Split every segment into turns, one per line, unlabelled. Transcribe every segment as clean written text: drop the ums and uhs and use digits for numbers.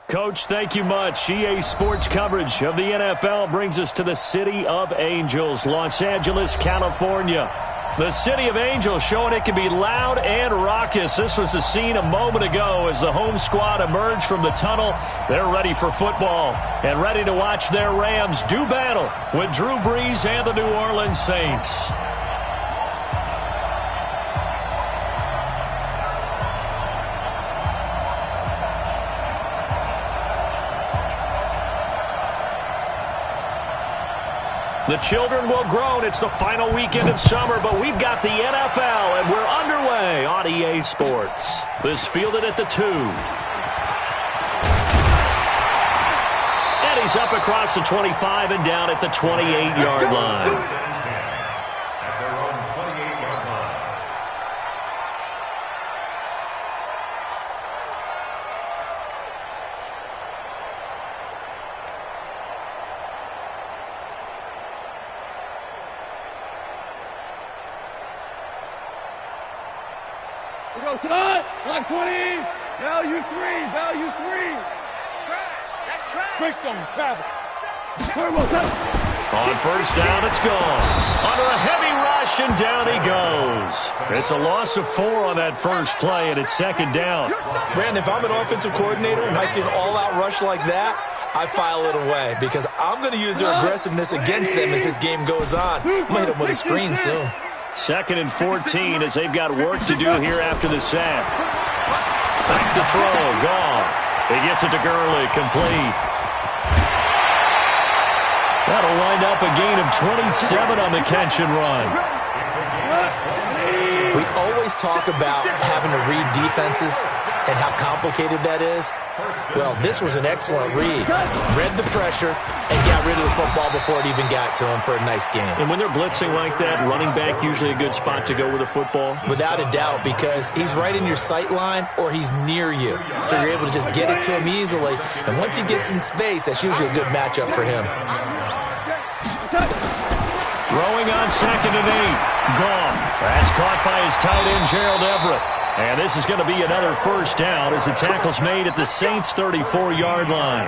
Coach, thank you much. EA Sports coverage of the NFL brings us to the City of Angels, Los Angeles, California. The City of Angels showing it can be loud and raucous. This was the scene a moment ago as the home squad emerged from the tunnel. They're ready for football and ready to watch their Rams do battle with Drew Brees and the New Orleans Saints. The children will groan. It's the final weekend of summer, but we've got the NFL, and we're underway on EA Sports. This fielded at the 2. And he's up across the 25 and down at the 28-yard line.
Tonight, line 20, value 3. Trash, that's trash. Greystone, travel.
On first down, it's gone. Under a heavy rush, and down he goes. It's a loss of 4 on that first play, and it's second down.
Brandon, if I'm an offensive coordinator and I see an all-out rush like that, I file it away because I'm going to use their aggressiveness against them as this game goes on. I'm going to hit them with a screen soon.
2nd and 14 as they've got work to do here after the sack. Back to throw, Goff. He gets it to Gurley, complete. That'll wind up a gain of 27 on the catch and run.
We always talk about having to read defenses and how complicated that is. Well, this was an excellent read. Read the pressure and got rid of the football before it even got to him for a nice game.
And when they're blitzing like that, running back usually a good spot to go with a football?
Without a doubt, because he's right in your sight line or he's near you. So you're able to just get it to him easily. And once he gets in space, that's usually a good matchup for him.
Throwing on 2nd and 8. Goff. That's caught by his tight end, Gerald Everett. And this is going to be another first down as the tackle's made at the Saints' 34-yard line.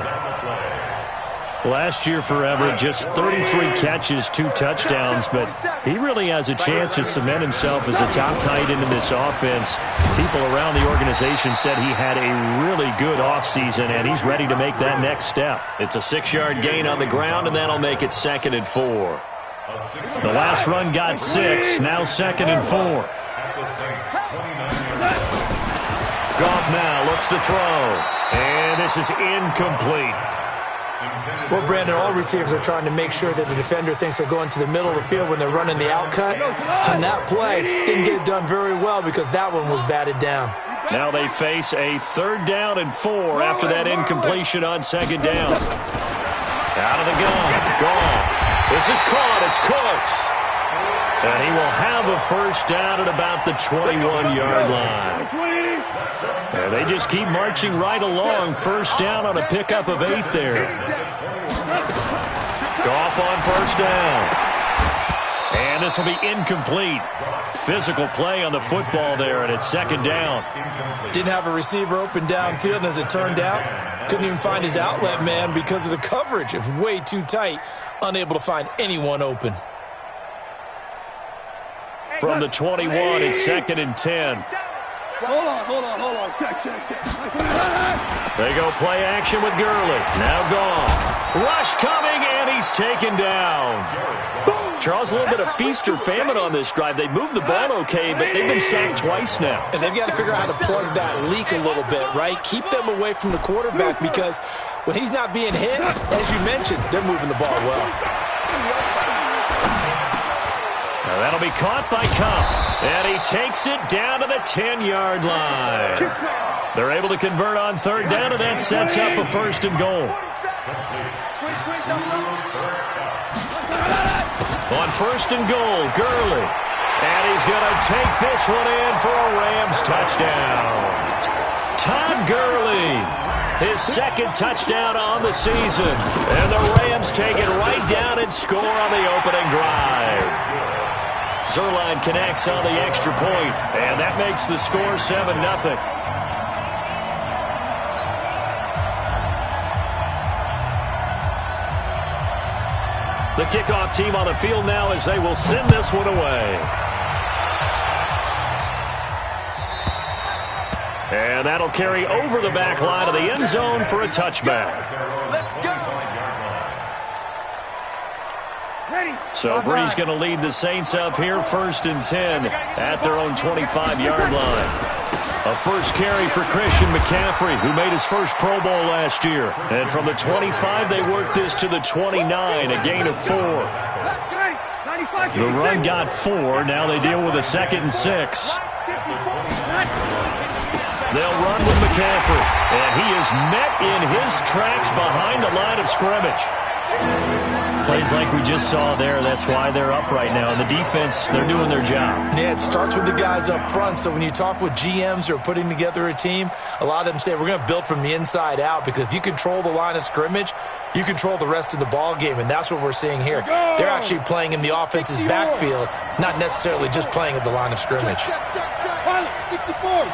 Last year for Everett, just 33 catches, 2 touchdowns, but he really has a chance to cement himself as a top tight end in this offense. People around the organization said he had a really good offseason, and he's ready to make that next step. It's a 6-yard gain on the ground, and that'll make it 2nd and 4. The last run got 6, now 2nd and 4. Goff now looks to throw, and this is incomplete.
Well, Brandon, all receivers are trying to make sure that the defender thinks they'll go into the middle of the field when they're running the outcut. On that play, didn't get it done very well because that one was batted down.
Now they face a 3rd down and 4 after that incompletion on 2nd down. Out of the gun, Goff. This is caught, it's Cooks. And he will have a first down at about the 21-yard line. And they just keep marching right along. First down on a pickup of 8 there. Goff on first down. And this will be incomplete. Physical play on the football there, and it's 2nd down.
Didn't have a receiver open downfield, and as it turned out, couldn't even find his outlet man because of the coverage. It was way too tight, unable to find anyone open.
From the 21, it's 2nd and 10.
Hold on. Check.
They go play action with Gurley. Now gone. Rush coming, and he's taken down. Charles, a little bit of feast or famine on this drive. They moved the ball okay, but they've been sacked twice now.
And they've got to figure out how to plug that leak a little bit, right? Keep them away from the quarterback because when he's not being hit, as you mentioned, they're moving the ball well.
Now that'll be caught by Kupp, and he takes it down to the 10-yard line. They're able to convert on 3rd down, and that sets up a 1st and goal. On 1st and goal, Gurley. And he's going to take this one in for a Rams touchdown. Todd Gurley, his 2nd touchdown on the season. And the Rams take it right down and score on the opening drive. Zuerlein connects on the extra point, and that makes the score 7-0. The kickoff team on the field now as they will send this one away. And that'll carry over the back line of the end zone for a touchback. So Bree's going to lead the Saints up here 1st and 10 at their own 25-yard line. A first carry for Christian McCaffrey, who made his first Pro Bowl last year. And from the 25, they worked this to the 29, a gain of 4. The run got 4. Now they deal with a 2nd and 6. They'll run with McCaffrey, and he is met in his tracks behind the line of scrimmage. Plays like we just saw there. That's why they're up right now. And the defense, they're doing their job.
Yeah, it starts with the guys up front. So when you talk with GMs who are putting together a team, a lot of them say we're going to build from the inside out, because if you control the line of scrimmage, you control the rest of the ball game, and that's what we're seeing here. They're actually playing in the offense's backfield, not necessarily just playing at the line of scrimmage.
64,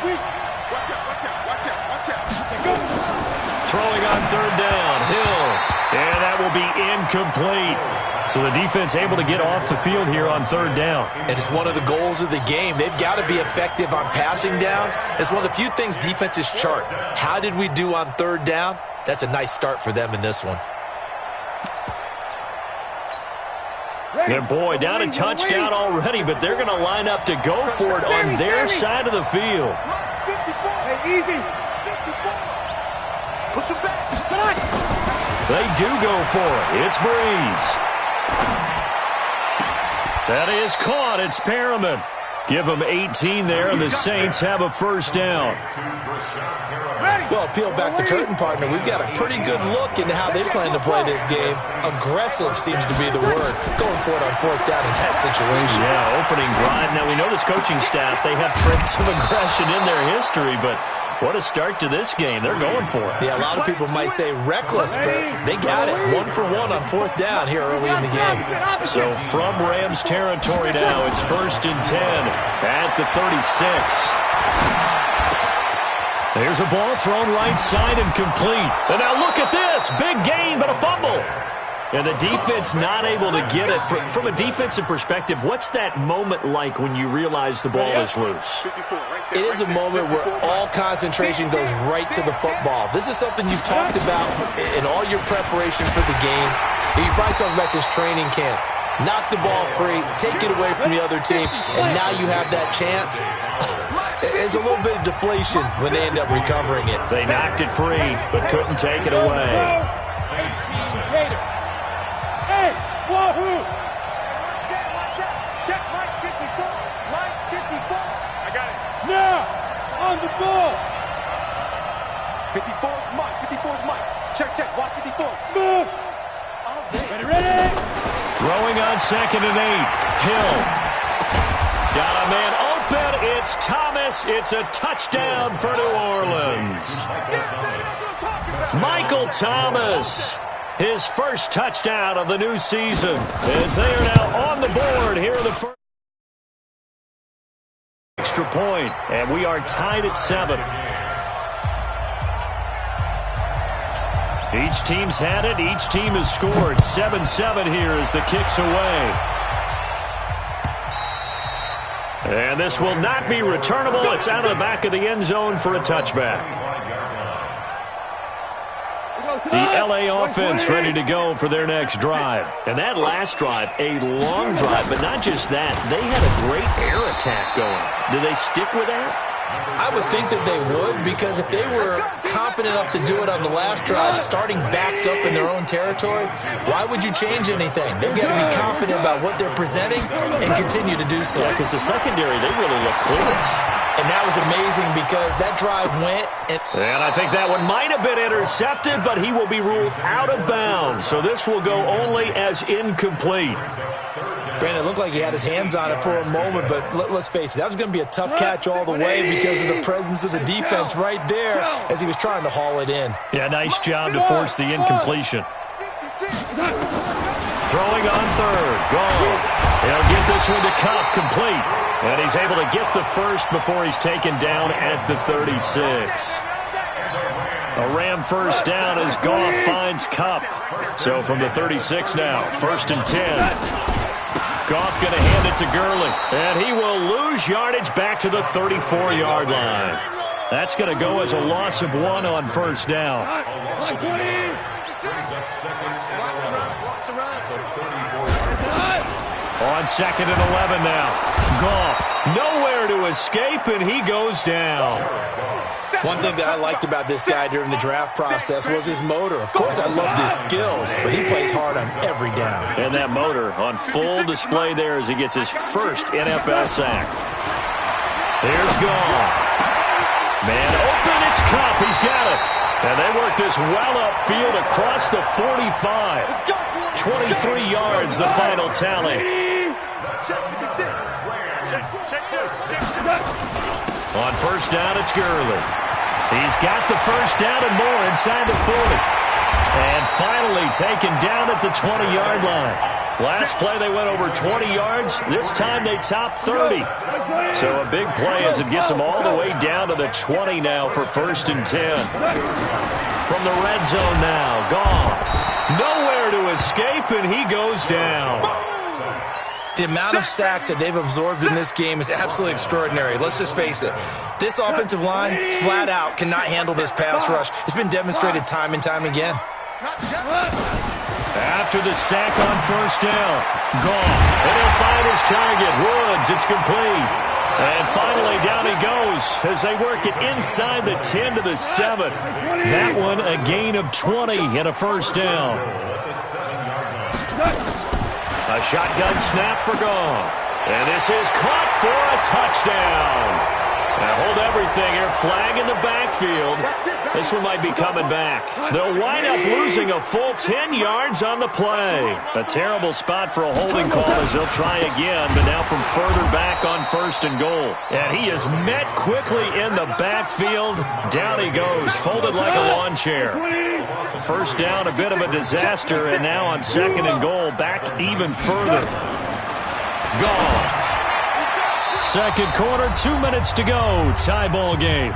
Throwing on 3rd down, Hill. And that will be incomplete. So the defense able to get off the field here on 3rd down.
And it's one of the goals of the game. They've got to be effective on passing downs. It's one of the few things defenses chart. How did we do on 3rd down? That's a nice start for them in this one.
And boy, down a touchdown already, but they're going to line up to go for it on their side of the field.
Hey, easy. Push him back.
They do go for it. It's Breeze. That is caught. It's Perriman. Give them 18 there, and the Saints have a first down.
Well, peel back the curtain, partner. We've got a pretty good look into how they plan to play this game. Aggressive seems to be the word. Going for it on 4th down in that situation.
Yeah, opening drive. Now, we know this coaching staff, they have traits of aggression in their history, but what a start to this game. They're going for it.
Yeah, a lot of people might say reckless, but they got it. 1 for 1 on 4th down here early in the game.
So from Rams territory now, it's 1st and 10 at the 36. There's a ball thrown right side and complete. And now look at this. Big gain, but a fumble. And the defense not able to get it. From a defensive perspective, what's that moment like when you realize the ball is loose?
It is a moment where all concentration goes right to the football. This is something you've talked about in all your preparation for the game. You probably talked about since training camp. Knock the ball free, take it away from the other team, and now you have that chance. There's a little bit of deflation when they end up recovering it.
They knocked it free, but couldn't take it away.
Hey, wahoo! Check Mike 54. Mike 54. I got it. Now, on the ball. 54 Mike. 54 Mike. Check. Watch 54. Smooth. Ready.
Throwing on 2nd and 8. Hill. Got a man open. It's Thomas. It's a touchdown for New Orleans. Michael Thomas. His first touchdown of the new season as they are now on the board here in the first extra point, and we are tied at 7. Each team's had it. Each team has scored. 7-7 here as the kick's away. And this will not be returnable. It's out of the back of the end zone for a touchback. The LA offense ready to go for their next drive. And that last drive, a long drive, but not just that. They had a great air attack going. Do they stick with that?
I would think that they would, because if they were confident enough to do it on the last drive, starting backed up in their own territory, why would you change anything? They've got to be confident about what they're presenting and continue to do so.
Yeah, because the secondary, they really look close.
And that was amazing because that drive went.
And I think that one might have been intercepted, but he will be ruled out of bounds. So this will go only as incomplete.
Brandon, it looked like he had his hands on it for a moment, but let's face it, that was going to be a tough catch all the way because of the presence of the defense right there as he was trying to haul it in.
Yeah, nice job to force the incompletion. Throwing on 3rd. Goal. He'll get this one to Kupp, complete. And he's able to get the first before he's taken down at the 36. A Ram first down as Goff finds Kupp. So from the 36 now, 1st and 10. Goff going to hand it to Gurley. And he will lose yardage back to the 34-yard line. That's going to go as a loss of 1 on 1st down. On 2nd and 11 now. Goff nowhere to escape, and he goes down.
One thing that I liked about this guy during the draft process was his motor. Of course, I loved his skills, but he plays hard on every down.
And that motor on full display there as he gets his first NFL sack. Here's Goff. Man open, it's Kupp. He's got it. And they work this well upfield across the 45. 23 yards, the final tally. On 1st down, it's Gurley. He's got the 1st down and more inside the 40. And finally taken down at the 20-yard line. Last play they went over 20 yards. This time they top 30. So a big play as it gets them all the way down to the 20 now for 1st and 10. From the red zone now, Goff. Nowhere to escape, and he goes down.
The amount of sacks that they've absorbed in this game is absolutely extraordinary. Let's just face it. This offensive line, flat out, cannot handle this pass rush. It's been demonstrated time and time again.
After the sack on 1st down, Goff. And he'll find his target. Woods, it's complete. And finally, down he goes as they work it inside the 10 to the 7. That one a gain of 20 and a 1st down. A shotgun snap for Goff. And this is caught for a touchdown. Now hold everything here. Flag in the backfield. This one might be coming back. They'll wind up losing a full 10 yards on the play. A terrible spot for a holding call as they'll try again, but now from further back on 1st and goal. And he is met quickly in the backfield. Down he goes, folded like a lawn chair. 1st down, a bit of a disaster, and now on 2nd and goal, back even further. Goff. 2nd quarter, 2 minutes to go. Tie ball game.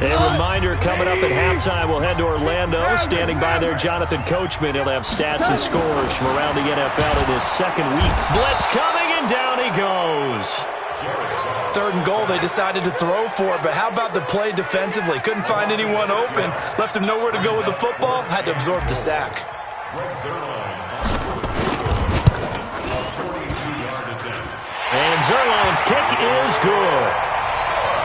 A reminder coming up at halftime, we'll head to Orlando. Standing by there, Jonathan Coachman. He'll have stats and scores from around the NFL in his 2nd week. Blitz coming, and down he goes.
3rd and goal, they decided to throw for it, but how about the play defensively? Couldn't find anyone open. Left him nowhere to go with the football. Had to absorb the sack.
And Zuerlein's kick is good.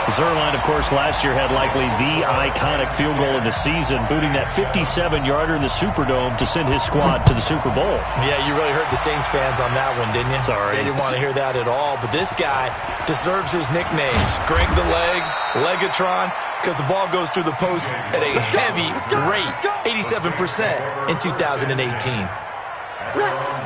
Zuerlein, of course, last year had likely the iconic field goal of the season, booting that 57-yarder in the Superdome to send his squad to the Super Bowl.
Yeah, you really hurt the Saints fans on that one, didn't you?
Sorry.
They didn't want to hear that at all. But this guy deserves his nicknames. Greg the Leg, Legatron, because the ball goes through the post at a heavy rate, 87% in 2018.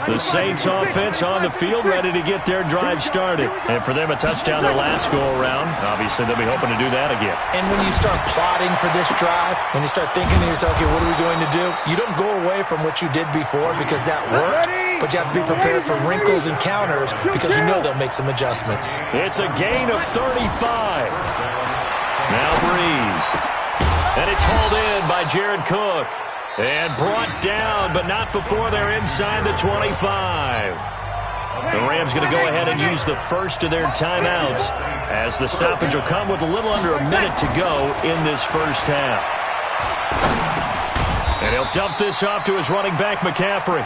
The Saints offense on the field, ready to get their drive started. And for them, a touchdown their last go-around. Obviously, they'll be hoping to do that again.
And when you start plotting for this drive, when you start thinking to yourself, okay, what are we going to do? You don't go away from what you did before because that worked, but you have to be prepared for wrinkles and counters because you know they'll make some adjustments.
It's a gain of 35. Now Breeze. And it's hauled in by Jared Cook. And brought down, but not before they're inside the 25. The Rams going to go ahead and use the first of their timeouts as the stoppage will come with a little under a minute to go in this 1st half. And he'll dump this off to his running back, McCaffrey.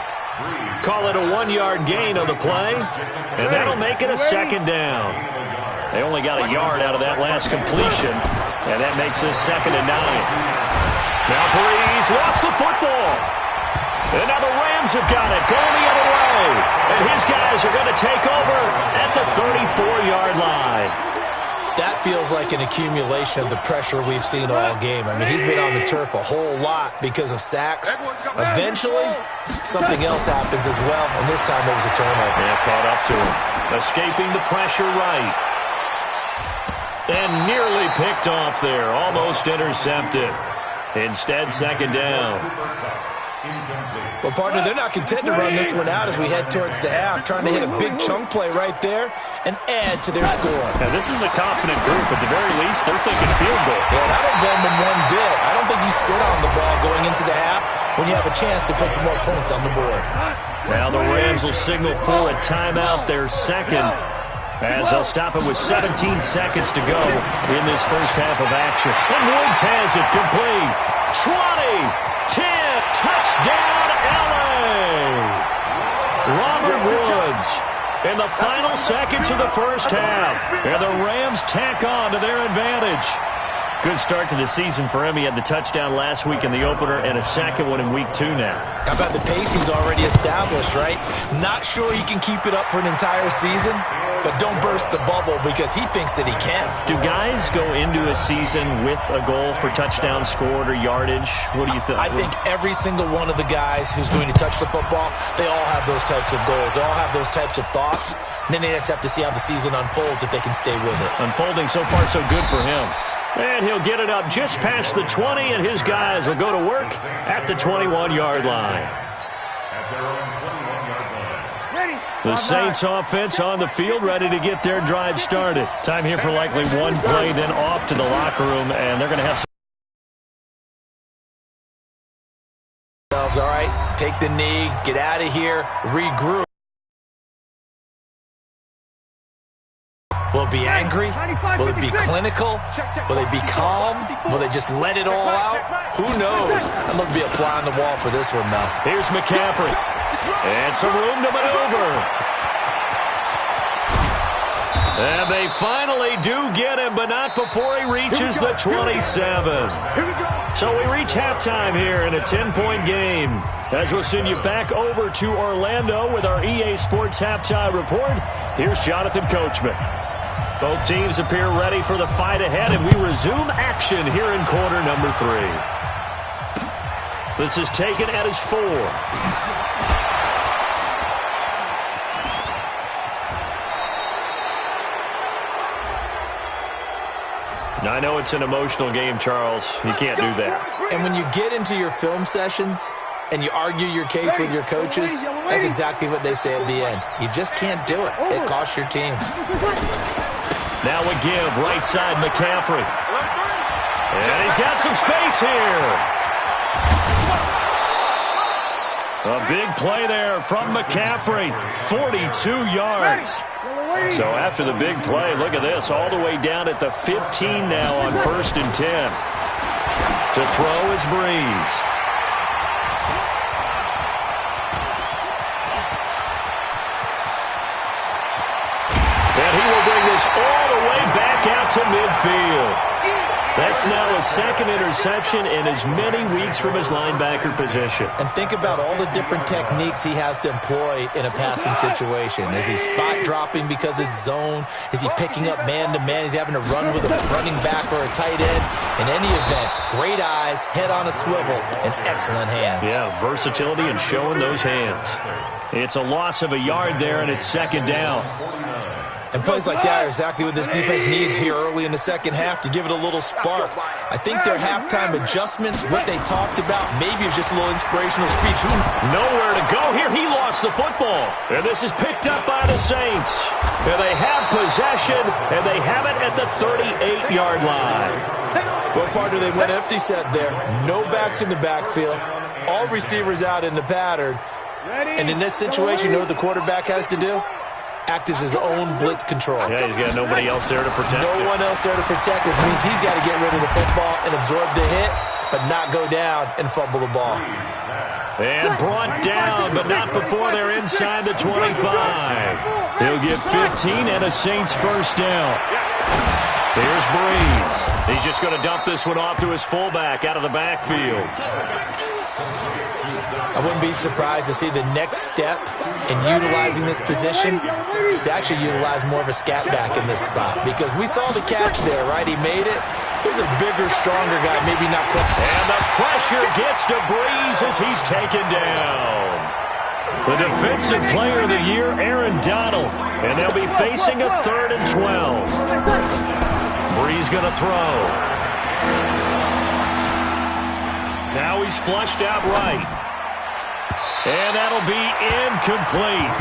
Call it a 1-yard gain on the play, and that'll make it a 2nd down. They only got a yard out of that last completion, and that makes this 2nd and 9. Now Breeze lost the football. And now the Rams have got it, going the other way. And his guys are going to take over at the 34-yard line.
That feels like an accumulation of the pressure we've seen all game. I mean, he's been on the turf a whole lot because of sacks. Eventually, something else happens as well, and this time it was a turnover.
Yeah, caught up to him. Escaping the pressure right. And nearly picked off there, almost intercepted. Instead, 2nd down.
Well, partner, they're not content to run this one out as we head towards the half, trying to hit a big chunk play right there and add to their score.
Now, this is a confident group. At the very least, they're thinking field goal.
Yeah, and I don't blame them one bit. I don't think you sit on the ball going into the half when you have a chance to put some more points on the board.
Now the Rams will signal for a timeout, their second, as they'll stop it with 17 seconds to go in this first half of action. And Woods has it complete. 20, 10, touchdown, LA! Robert Woods in the final seconds of the first half. And the Rams tack on to their advantage. Good start to the season for him. He had the touchdown last week in the opener and a second one in week 2 now.
How about the pace he's already established, right? Not sure he can keep it up for an entire season, but don't burst the bubble because he thinks that he can.
Do guys go into a season with a goal for touchdown scored or yardage? What do you think?
I think every single one of the guys who's going to touch the football, they all have those types of goals. They all have those types of thoughts. And then they just have to see how the season unfolds if they can stay with it.
Unfolding so far so good for him. And he'll get it up just past the 20, and his guys will go to work at the 21-yard line. The Saints offense on the field, ready to get their drive started. Time here for likely one play, then off to the locker room, and they're going to have some.
All right, take the knee, get out of here, regroup. Will it be angry? Will it be clinical? Will they be calm? Will they just let it all out? Who knows? I'd love to be a fly on the wall for this one, though.
Here's McCaffrey. And some room to maneuver. And they finally do get him, but not before he reaches the 27. So we reach halftime here in a 10-point game. As we'll send you back over to Orlando with our EA Sports Halftime Report, here's Jonathan Coachman. Both teams appear ready for the fight ahead, and we resume action here in quarter number 3. This is taken at his 4. Now, I know it's an emotional game, Charles. You can't do that.
And when you get into your film sessions and you argue your case with your coaches, that's exactly what they say at the end. You just can't do it. It costs your team.
Now a give, right side, McCaffrey. And he's got some space here. A big play there from McCaffrey, 42 yards. So after the big play, look at this, all the way down at the 15 now on 1st and 10. To throw is Breeze. And he will bring this all the way back out to midfield. That's now a second interception in as many weeks from his linebacker position.
And think about all the different techniques he has to employ in a passing situation. Is he spot dropping because it's zone? Is he picking up man-to-man? Is he having to run with a running back or a tight end? In any event, great eyes, head on a swivel, and excellent hands.
Yeah, versatility and showing those hands. It's a loss of a yard there, and it's second down.
And plays like that are exactly what this defense needs here early in the second half to give it a little spark. I think their halftime adjustments, what they talked about, maybe it was just a little inspirational speech.
Nowhere to go here. He lost the football. And this is picked up by the Saints. And they have possession, and they have it at the 38-yard line.
Well, partner, they went empty set there. No backs in the backfield. All receivers out in the pattern. And in this situation, you know what the quarterback has to do? Act as his own blitz control.
Yeah, he's got nobody else there to protect him.
No one else there to protect, which means he's got to get rid of the football and absorb the hit, but not go down and fumble the ball.
And brought down, but not before they're inside the 25. He'll get 15 and a Saints first down. Here's Breeze. He's just going to dump this one off to his fullback out of the backfield.
I wouldn't be surprised to see the next step in utilizing this position is to actually utilize more of a scat back in this spot, because we saw the catch there, right? He made it. He's a bigger, stronger guy, maybe not quite.
And the pressure gets to Breeze as he's taken down. The Defensive Player of the Year, Aaron Donald. And they'll be facing a 3rd and 12. Breeze going to throw. Now he's flushed out right. And that'll be incomplete.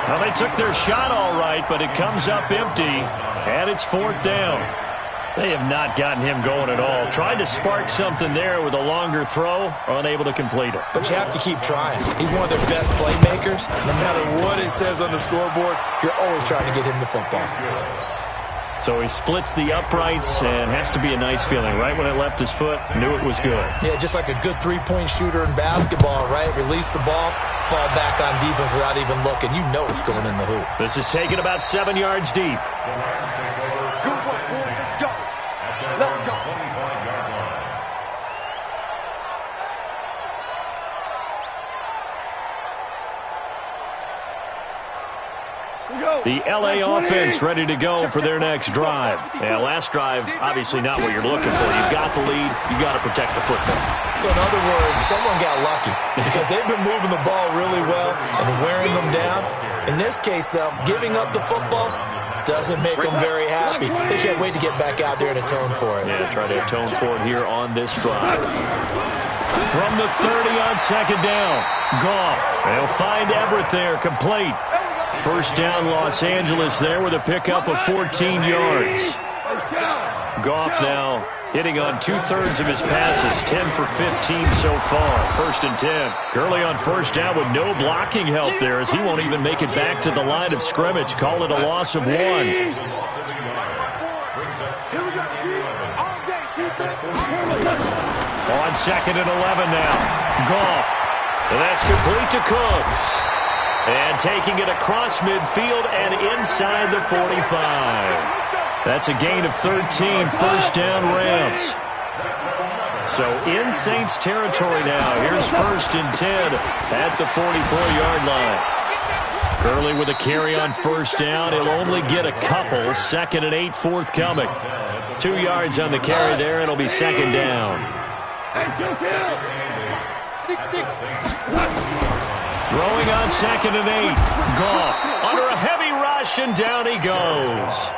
Well, they took their shot all right, but it comes up empty, and it's 4th down. They have not gotten him going at all. Tried to spark something there with a longer throw, unable to complete it.
But you have to keep trying. He's one of their best playmakers. No matter what it says on the scoreboard, you're always trying to get him the football.
So he splits the uprights, and has to be a nice feeling. Right when it left his foot, knew it was good.
Yeah, just like a good three-point shooter in basketball, right? Release the ball, fall back on defense without even looking. You know it's going in the hoop.
This is taken about 7 yards deep. The L.A. offense ready to go for their next drive. Yeah, last drive, obviously not what you're looking for. You've got the lead. You've got to protect the football.
So in other words, someone got lucky because they've been moving the ball really well and wearing them down. In this case, though, giving up the football doesn't make them very happy. They can't wait to get back out there and atone for it.
Yeah, try to atone for it here on this drive. From the 30 on 2nd down, Goff. They'll find Everett there, complete. First down, Los Angeles there with a pickup of 14 yards. Goff now hitting on 2/3 of his passes, 10 for 15 so far. 1st and 10. Gurley on first down with no blocking help there as he won't even make it back to the line of scrimmage. Call it a loss of 1. On 2nd and 11 now. Goff. And that's complete to Cooks. And taking it across midfield and inside the 45. That's a gain of 13, first down Rams. So in Saints territory now. Here's 1st and 10 at the 44-yard line. Gurley with a carry on first down. He'll only get a couple. 2nd and 8 forthcoming. 2 yards on the carry there. It'll be 2nd down. Throwing on 2nd and 8. Goff under a heavy rush, and down he goes.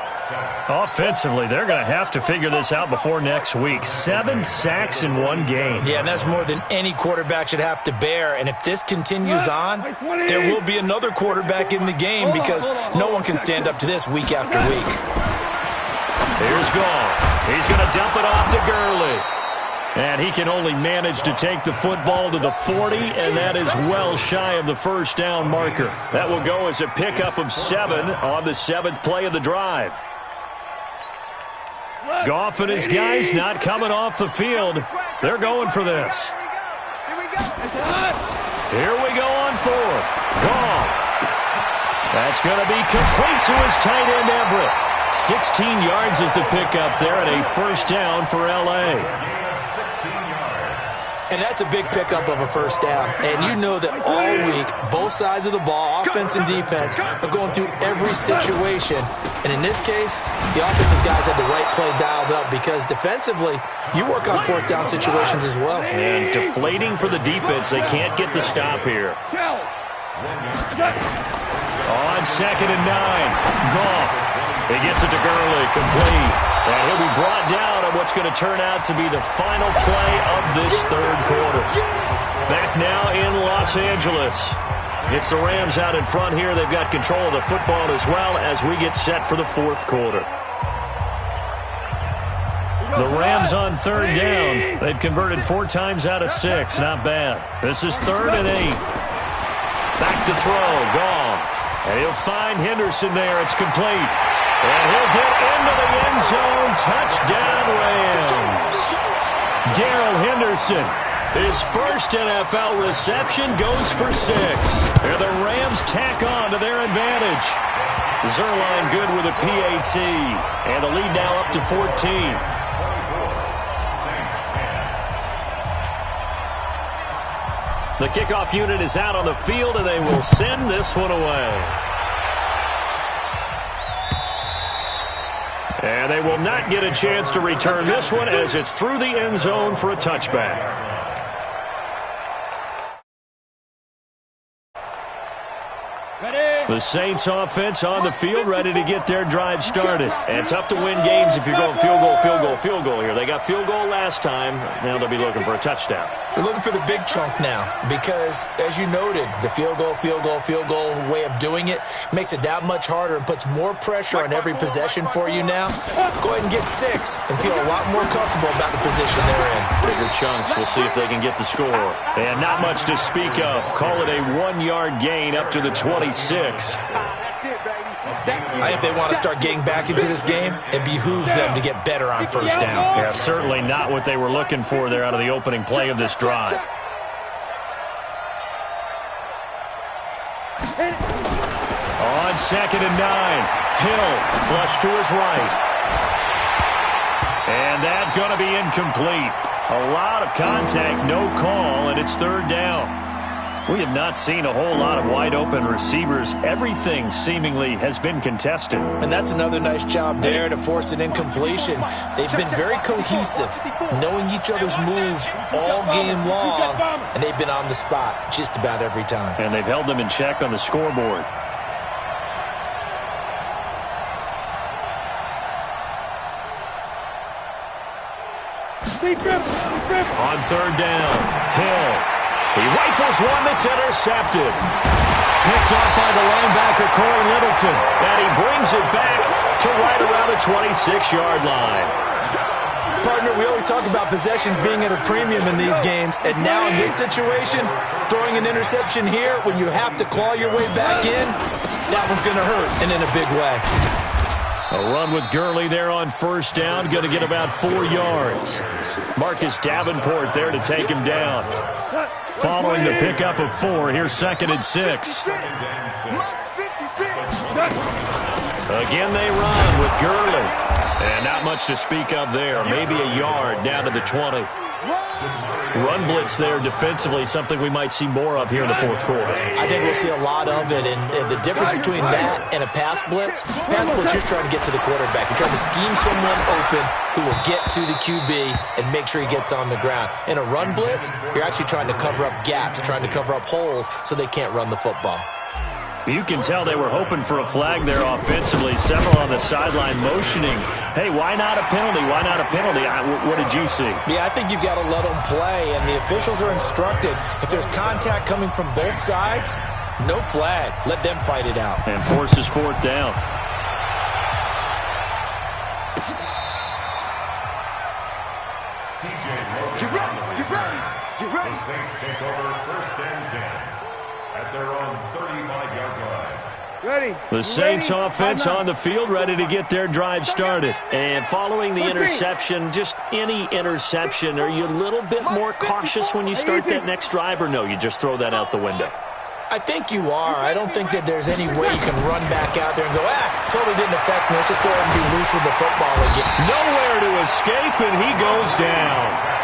Offensively, they're going to have to figure this out before next week. 7 sacks in one game.
Yeah, and that's more than any quarterback should have to bear. And if this continues on, there will be another quarterback in the game because no one can stand up to this week after week.
Here's Goff. He's going to dump it off to Gurley. And he can only manage to take the football to the 40, and that is well shy of the first down marker. That will go as a pickup of 7 on the 7th play of the drive. Goff and his guys not coming off the field. They're going for this. Here we go on 4th. Goff. That's going to be complete to his tight end Everett. 16 yards is the pickup there, and a first down for L.A.
And that's a big pickup of a first down. And you know that all week, both sides of the ball, offense and defense, are going through every situation. And in this case, the offensive guys had the right play dialed up because defensively, you work on 4th down situations as well.
And deflating for the defense. They can't get the stop here. On 2nd and 9, Goff. He gets it to Gurley, complete. And he'll be brought down on what's going to turn out to be the final play of this 3rd quarter. Back now in Los Angeles. It's the Rams out in front here. They've got control of the football as well as we get set for the 4th quarter. The Rams on 3rd down. They've converted 4 times out of 6. Not bad. This is 3rd and 8. Back to throw. Goff. And he'll find Henderson there. It's complete. And he'll get into the end zone. Touchdown, Rams. Darrell Henderson, his first NFL reception, goes for 6. And the Rams tack on to their advantage. Zuerlein good with a PAT. And the lead now up to 14. The kickoff unit is out on the field, and they will send this one away. And they will not get a chance to return this one as it's through the end zone for a touchback. The The Saints offense on the field, ready to get their drive started. And tough to win games if you're going field goal, field goal, field goal here. They got field goal last time. Now they'll be looking for a touchdown.
They're looking for the big chunk now because, as you noted, the field goal way of doing it makes it that much harder and puts more pressure on every possession for you now. Go ahead and get 6 and feel a lot more comfortable about the position they're in.
Bigger chunks. We'll see if they can get the score. And not much to speak of. Call it a 1-yard gain up to the 26.
I think they want to start getting back into this game. It behooves them to get better on first down.
Yeah, certainly not what they were looking for there out of the opening play of this drive. On 2nd and 9, Hill flush to his right. And that's going to be incomplete. A lot of contact, no call, and it's 3rd down. We have not seen a whole lot of wide-open receivers. Everything seemingly has been contested.
And that's another nice job there to force an incompletion. They've been very cohesive, knowing each other's moves all game long, and they've been on the spot just about every time.
And they've held them in check on the scoreboard. On 3rd down, Hill. He rifles one that's intercepted. Picked off by the linebacker, Corey Littleton. And he brings it back to right around the 26-yard line.
Partner, we always talk about possessions being at a premium in these games. And now in this situation, throwing an interception here when you have to claw your way back in, that one's going to hurt, and in a big way.
A run with Gurley there on 1st down. Going to get about 4 yards. Marcus Davenport there to take him down. Following the pickup of 4, here's 2nd and 6. Again they run with Gurley. And not much to speak of there. Maybe a yard down to the 20. Run blitz there defensively, something we might see more of here in the 4th quarter.
I think we'll see a lot of it, and the difference between that and a pass blitz, you're trying to get to the quarterback. You're trying to scheme someone open who will get to the QB and make sure he gets on the ground. In a run blitz, you're actually trying to cover up gaps, trying to cover up holes so they can't run the football.
You can tell they were hoping for a flag there offensively. Several on the sideline motioning. Hey, why not a penalty? Why not a penalty? What did you see?
Yeah, I think you've got to let them play, and the officials are instructed. If there's contact coming from both sides, no flag. Let them fight it out.
And forces 4th down.
Get ready.
The Saints take over 1st and 10 at their own 35-yard line.
Ready.
The Saints offense on the field, ready to get their drive started. And following the interception, just any interception, are you a little bit more cautious when you start that next drive, or no, you just throw that out the window?
I think you are. I don't think that there's any way you can run back out there and go, totally didn't affect me. Let's just go ahead and be loose with the football again.
Nowhere to escape, and he goes down.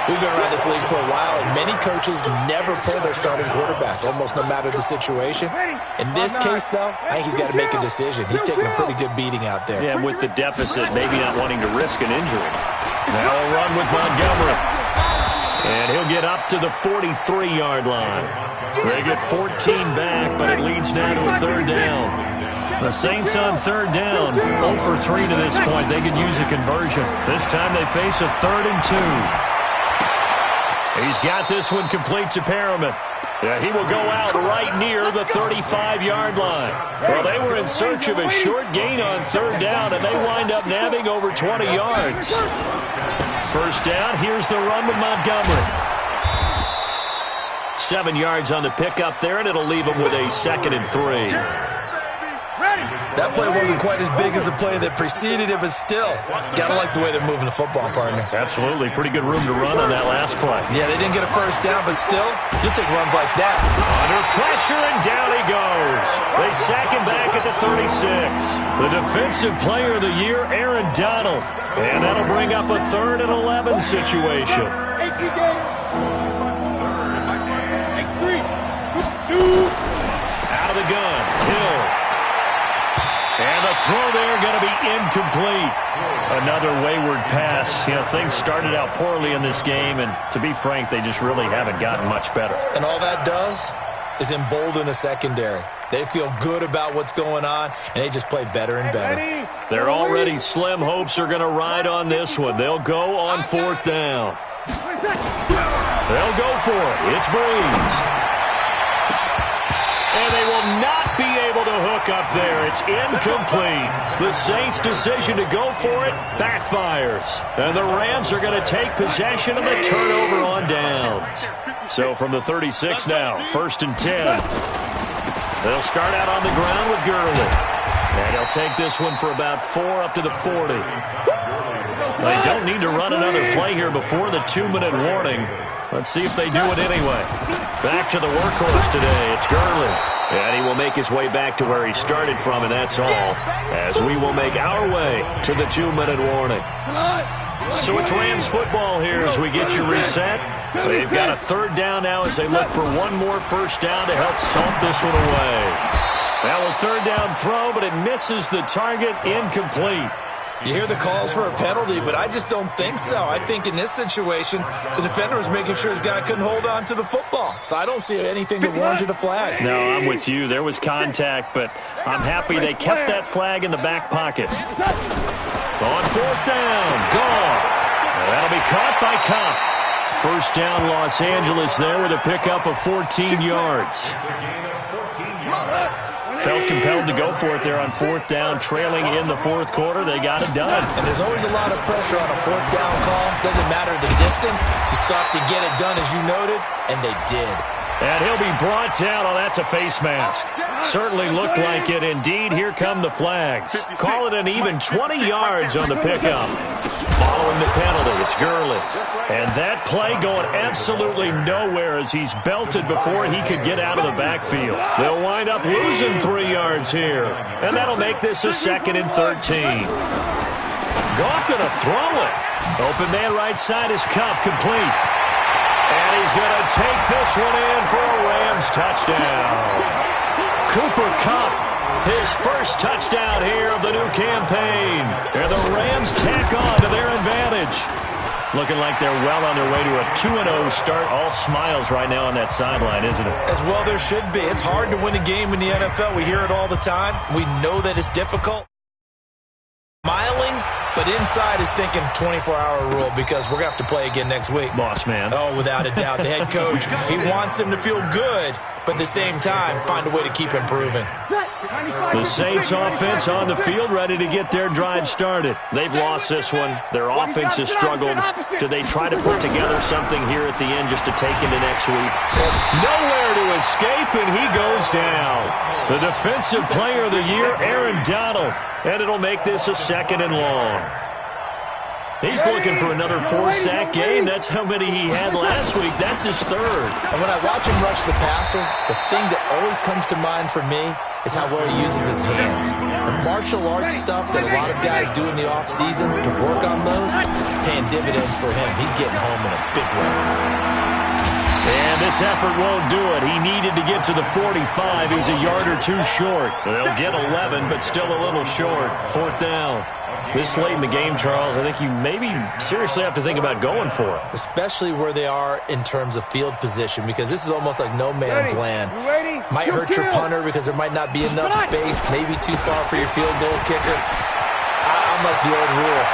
We've been around this league for a while, and many coaches never pull their starting quarterback, almost no matter the situation. In this case, though, I think he's got to make a decision. He's taking a pretty good beating out there.
Yeah, with the deficit, maybe not wanting to risk an injury. Now a run with Montgomery. And he'll get up to the 43-yard line. They get 14 back, but it leads now to a 3rd down. The Saints on 3rd down, 0 for 3 to this point. They could use a conversion. This time they face a 3rd and 2. He's got this one complete to Perriman. Yeah, he will go out right near the 35-yard line. Well, they were in search of a short gain on 3rd down, and they wind up nabbing over 20 yards. 1st down, here's the run with Montgomery. 7 yards on the pickup there, and it'll leave him with a 2nd and 3.
That play wasn't quite as big as the play that preceded it, but still, gotta like the way they're moving the football, partner.
Absolutely. Pretty good room to run on that last play.
Yeah, they didn't get a 1st down, but still, you'll take runs like that.
Under pressure, and down he goes. They sack him back at the 36. The defensive player of the year, Aaron Donald. And that'll bring up a 3rd and 11 situation. Out of the gun, Hill. And the throw there going to be incomplete. Another wayward pass. You know, things started out poorly in this game, and to be frank, they just really haven't gotten much better.
And all that does, is embolden a secondary. They feel good about what's going on, and they just play better and better.
Their already slim hopes are going to ride on this one. They'll go on 4th down. They'll go for it. It's Breeze. And they will not be able to hook up there. It's incomplete. The Saints' decision to go for it backfires. And the Rams are going to take possession of the turnover on downs. So from the 36 now, 1st and 10. They'll start out on the ground with Gurley. And he'll take this one for about 4 up to the 40. They don't need to run another play here before the 2-minute warning. Let's see if they do it anyway. Back to the workhorse today. It's Gurley. And he will make his way back to where he started from, and that's all, as we will make our way to the 2-minute warning. So it's Rams football here as we get you reset. They've got a 3rd down now as they look for one more 1st down to help salt this one away. Well, a 3rd down throw, but it misses the target, incomplete.
You hear the calls for a penalty, but I just don't think so. I think in this situation, the defender was making sure his guy couldn't hold on to the football. So I don't see anything that warranted a flag.
No, I'm with you. There was contact, but I'm happy they kept that flag in the back pocket. On 4th down, Goff. That'll be caught by Kupp. 1st down, Los Angeles there with a pickup of 14 yards. Felt compelled to go for it there on 4th down, trailing in the 4th quarter. They got it done.
And there's always a lot of pressure on a 4th down call. Doesn't matter the distance. You still have to get it done, as you noted, and they did.
And he'll be brought down. Oh, that's a face mask. Certainly looked like it. Indeed, here come the flags. Call it an even 20 yards on the pickup. Following the penalty, it's Gurley. And that play going absolutely nowhere as he's belted before he could get out of the backfield. They'll wind up losing 3 yards here. And that'll make this a 2nd and 13. Goff going to throw it. Open man right side is Kupp, complete. And he's going to take this one in for a Rams touchdown. Cooper Kupp, his 1st touchdown here of the new campaign. And the Rams tack on to their advantage. Looking like they're well on their way to a 2-0 start. All smiles right now on that sideline, isn't it?
As well there should be. It's hard to win a game in the NFL. We hear it all the time. We know that it's difficult. Smiling, but inside is thinking 24-hour rule because we're going to have to play again next week.
Boss man.
Oh, without a doubt. The head coach, he wants them to feel good, but at the same time, find a way to keep improving.
The Saints offense on the field, ready to get their drive started. They've lost this one. Their offense has struggled. Do they try to put together something here at the end just to take into next week? Nowhere to escape, and he goes down. The defensive player of the year, Aaron Donald. And it'll make this a 2nd and long. He's looking for another 4-sack game. That's how many he had last week. That's his 3rd.
And when I watch him rush the passer, the thing that always comes to mind for me is how well he uses his hands. The martial arts stuff that a lot of guys do in the offseason to work on those, paying dividends for him. He's getting home in a big way.
And this effort won't do it. He needed to get to the 45. He's a yard or 2 short. They'll get 11, but still a little short. 4th down. This late in the game, Charles, I think you maybe seriously have to think about going for it.
Especially where they are in terms of field position, because this is almost like no man's land. Might hurt your punter because there might not be enough space, maybe too far for your field goal kicker. I'm like the old rule.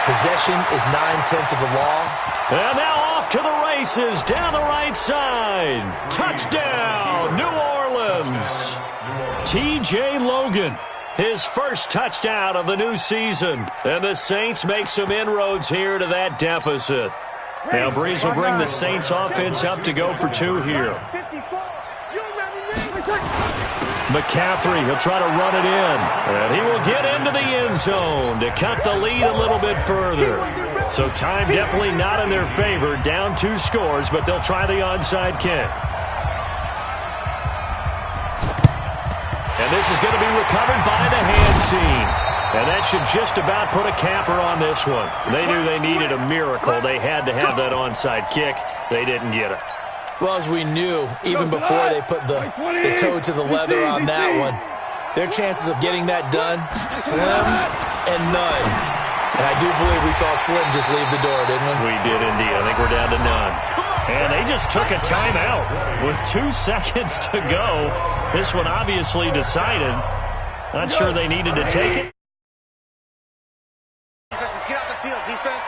Possession is 9/10 of the law.
And now off to the races down the right side. Touchdown, New Orleans. T.J. Logan, his 1st touchdown of the new season. And the Saints make some inroads here to that deficit. Now Breeze will bring the Saints offense up to go for 2 here. McCaffrey, he'll try to run it in. And he will get into the end zone to cut the lead a little bit further. So time definitely not in their favor. Down 2 scores, but they'll try the onside kick. And this is going to be recovered by the hand team. And that should just about put a capper on this one. They knew they needed a miracle. They had to have that onside kick. They didn't get it.
Well, as we knew, even before they put the toe to the leather on that one, their chances of getting that done, slim and none. And I do believe we saw Slim just leave the door, didn't we?
We did indeed. I think we're down to none. And they just took a timeout with 2 seconds to go. This one obviously decided. Not sure they needed to take it.
Defenses, get out the field, defense.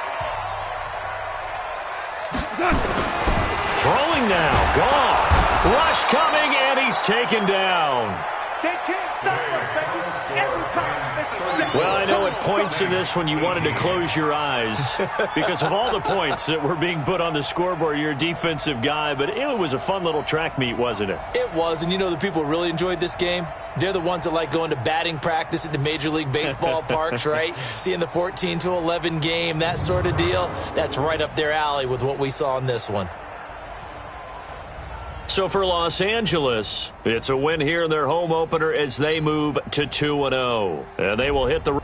Throwing now. Goff. Rush coming, and he's taken down.
They can't stop us, baby. Every time. It's a sick.
Well, I know at points in this when you wanted to close your eyes because of all the points that were being put on the scoreboard. You're a defensive guy, but it was a fun little track meet, wasn't it?
It was, and you know the people who really enjoyed this game? They're the ones that like going to batting practice at the Major League Baseball parks, right? Seeing the 14-11 game, that sort of deal. That's right up their alley with what we saw in this one.
So for Los Angeles, it's a win here in their home opener as they move to 2-0. And they will hit the